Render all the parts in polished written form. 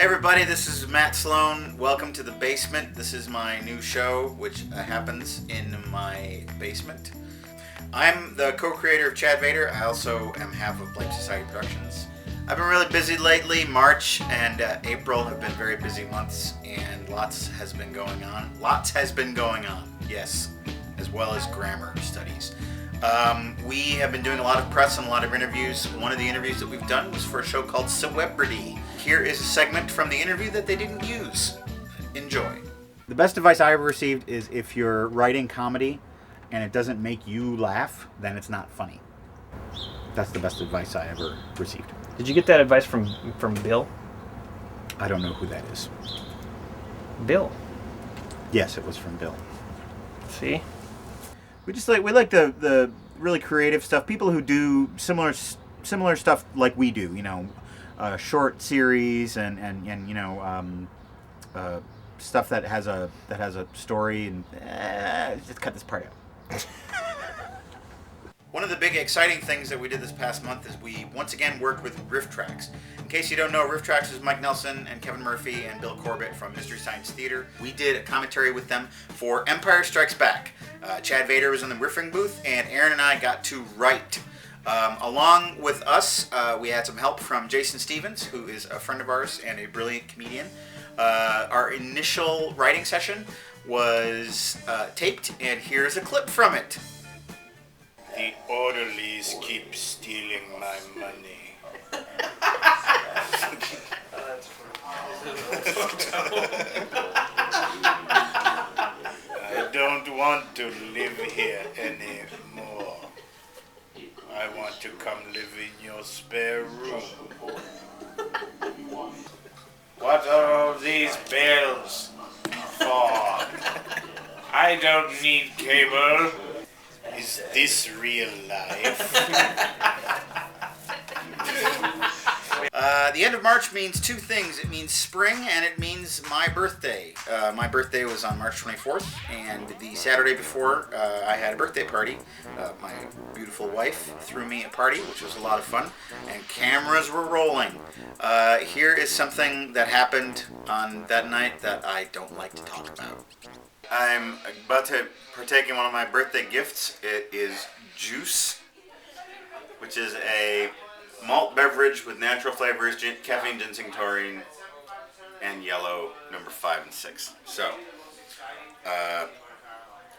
Hey everybody, this is Matt Sloan. Welcome to The Basement. This is my new show, which happens in my basement. I'm the co-creator of Chad Vader. I also am half of Blake Society Productions. I've been really busy lately. March and April have been very busy months, and lots has been going on. Yes, as well as grammar studies. We have been doing a lot of press and a lot of interviews. One of the interviews that we've done was for a show called Cewebrity. Here is a segment from the interview that they didn't use. Enjoy. The best advice I ever received is if you're writing comedy and it doesn't make you laugh, then it's not funny. That's the best advice I ever received. Did you get that advice from Bill? I don't know who that is. Bill. Yes, it was from Bill. See? We like the really creative stuff. People who do similar stuff like we do, you know, short series and you know, stuff that has a story and just cut this part out. One of the big exciting things that we did this past month is we once again worked with Riff Tracks. In case you don't know, Riff Tracks is Mike Nelson and Kevin Murphy and Bill Corbett from Mystery Science Theater. We did a commentary with them for Empire Strikes Back. Chad Vader was in the riffing booth, and Aaron and I got to write. Along with us, we had some help from Jason Stevens, who is a friend of ours and a brilliant comedian. Our initial writing session was taped, and here's a clip from it. The orderlies keep stealing my money. I don't want to live here anymore. I want to come live in your spare room. What are all these bells for? I don't need cable. Is this real life? The end of March means two things. It means spring and it means my birthday. My birthday was on March 24th, and the Saturday before I had a birthday party. My beautiful wife threw me a party, which was a lot of fun, and cameras were rolling. Here is something that happened on that night that I don't like to talk about. I'm about to partake in one of my birthday gifts. It is juice, which is a malt beverage with natural flavors, caffeine, ginseng, taurine, and yellow, number 5 and 6. So,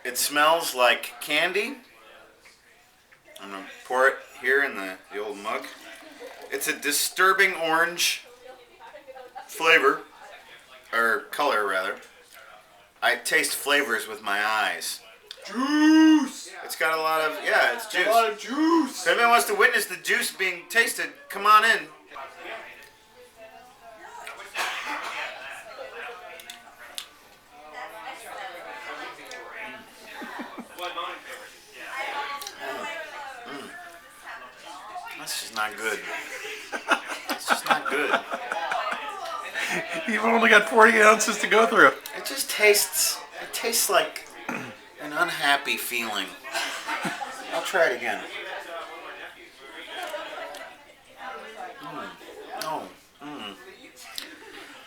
it smells like candy. I'm going to pour it here in the old mug. It's a disturbing orange flavor, or color rather. I taste flavors with my eyes. Juice! It's got a lot of, it's juice. A lot of juice! If anyone wants to witness the juice being tasted, come on in. That's just not good. It's just not good. You've only got 40 ounces to go through. It just tastes like an unhappy feeling. I'll try it again.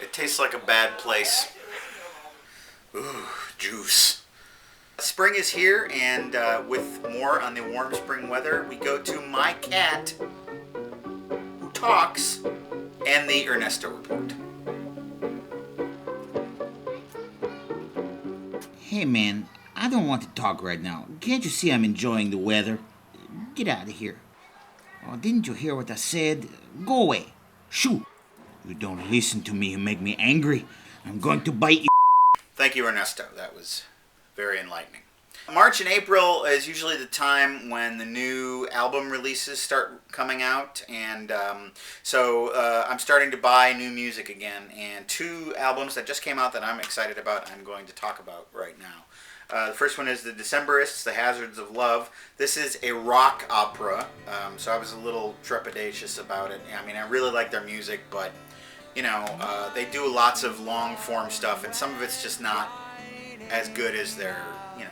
It tastes like a bad place. Ooh, juice. Spring is here, and with more on the warm spring weather, we go to My Cat Who Talks and the Ernesto Report. Hey man, I don't want to talk right now. Can't you see I'm enjoying the weather? Get out of here. Oh, didn't you hear what I said? Go away. Shoo. You don't listen to me and make me angry. I'm going to bite you. Thank you, Ernesto. That was very enlightening. March and April is usually the time when the new album releases start coming out, and so I'm starting to buy new music again, and two albums that just came out that I'm excited about I'm going to talk about right now. The first one is the Decemberists, The Hazards of Love. This is a rock opera, so I was a little trepidatious about it. I mean, I really like their music, but, you know, they do lots of long-form stuff, and some of it's just not as good as their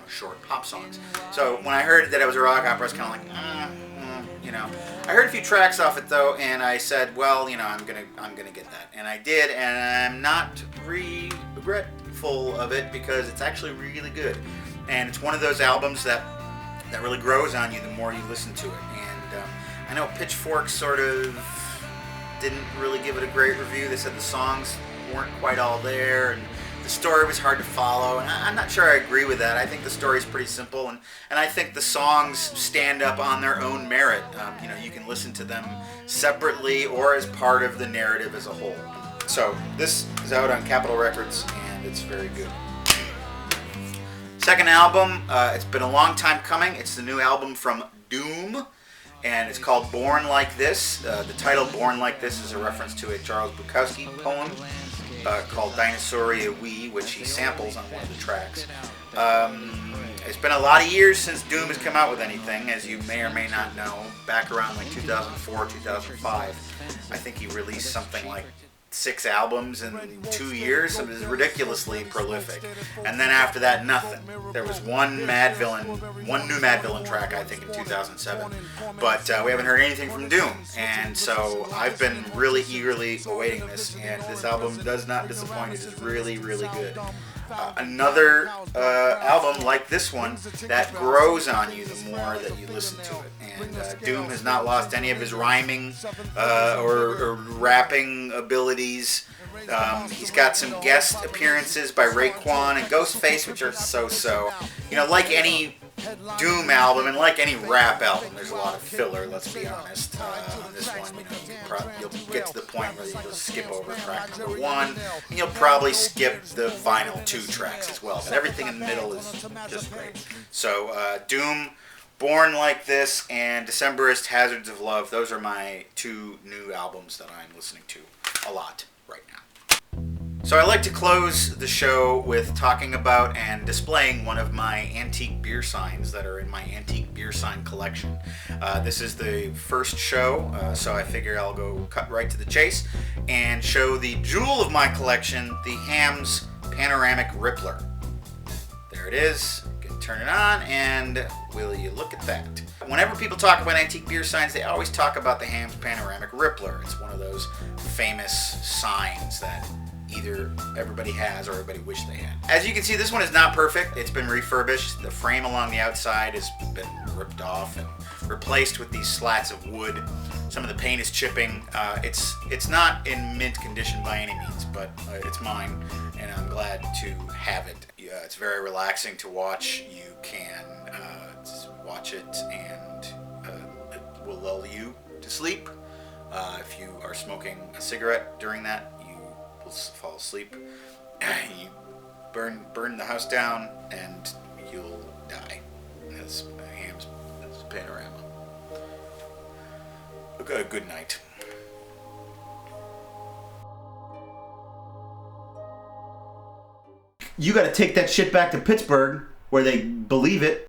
short pop songs. So when I heard that it was a rock opera, I was kind of like, I heard a few tracks off it though, and I said, well, I'm gonna get that, and I did, and I'm not regretful of it because it's actually really good, and it's one of those albums that really grows on you the more you listen to it. And I know Pitchfork sort of didn't really give it a great review. They said the songs weren't quite all there, and the story was hard to follow, and I'm not sure I agree with that. I think the story is pretty simple, and I think the songs stand up on their own merit. You can listen to them separately or as part of the narrative as a whole. So this is out on Capitol Records, and it's very good. Second album, it's been a long time coming. It's the new album from Doom, and it's called Born Like This. The title Born Like This is a reference to a Charles Bukowski poem called Dinosauria Wee, which he samples on one of the tracks. It's been a lot of years since Doom has come out with anything, as you may or may not know. Back around like 2004, 2005, I think he released something like 6 albums in 2 years. It was ridiculously prolific. And then after that, nothing. There was one new Mad Villain track, I think, in 2007. But we haven't heard anything from Doom. And so I've been really eagerly awaiting this. And this album does not disappoint. It is really, really good. Another album like this one that grows on you the more that you listen to it. And Doom has not lost any of his rhyming or rapping abilities. He's got some guest appearances by Raekwon and Ghostface, which are so-so. Like any Doom album and like any rap album, there's a lot of filler, let's be honest. On this one, you'll get to the point where you'll skip over track number 1, and you'll probably skip the final 2 tracks as well. But everything in the middle is just great. So Doom, Born Like This, and Decemberists, Hazards of Love, those are my 2 new albums that I'm listening to a lot right now. So I like to close the show with talking about and displaying one of my antique beer signs that are in my antique beer sign collection. This is the first show, so I figure I'll go cut right to the chase and show the jewel of my collection, the Hamm's Panoramic Rippler. There it is. You can turn it on, and will you look at that? Whenever people talk about antique beer signs, they always talk about the Hamm's Panoramic Rippler. It's one of those famous signs that either everybody has or everybody wished they had. As you can see, this one is not perfect. It's been refurbished. The frame along the outside has been ripped off and replaced with these slats of wood. Some of the paint is chipping. It's not in mint condition by any means, but it's mine, and I'm glad to have it. It's very relaxing to watch. You can just watch it, and it will lull you to sleep. If you are smoking a cigarette during that, will fall asleep. You burn the house down, and you'll die. That's Hamm's Panorama. Good night. You got to take that shit back to Pittsburgh, where they believe it.